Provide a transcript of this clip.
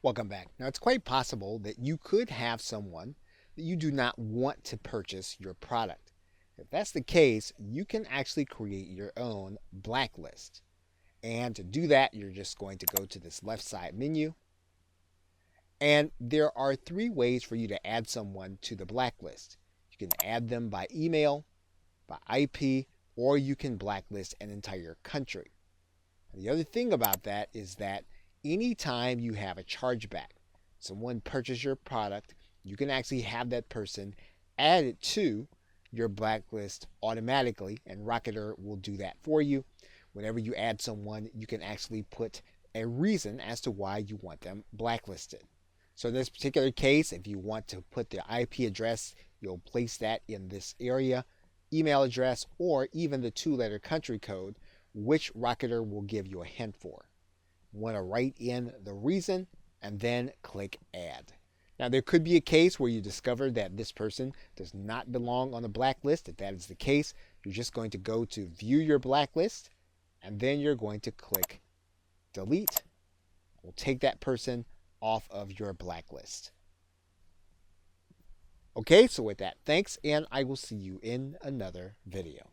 Welcome back. Now, it's quite possible that you could have someone that you do not want to purchase your product. If that's the case, you can actually create your own blacklist. And to do that, you're just going to go to this left side menu. And there are three ways for you to add someone to the blacklist. You can add them by email, by IP, or you can blacklist an entire country. The other thing about that is that anytime you have a chargeback, someone purchased your product, you can actually have that person added to your blacklist automatically, and Rocketr will do that for you. Whenever you add someone, you can actually put a reason as to why you want them blacklisted. So in this particular case, if you want to put their IP address, you'll place that in this area, email address, or even the two-letter country code, which Rocketr will give you a hint for. You want to write in the reason and then click add. Now, there could be a case where you discover that this person does not belong on the blacklist. If that is the case, you're just going to go to view your blacklist and then you're going to click delete. We'll take that person off of your blacklist. Okay, so with that, thanks, and I will see you in another video.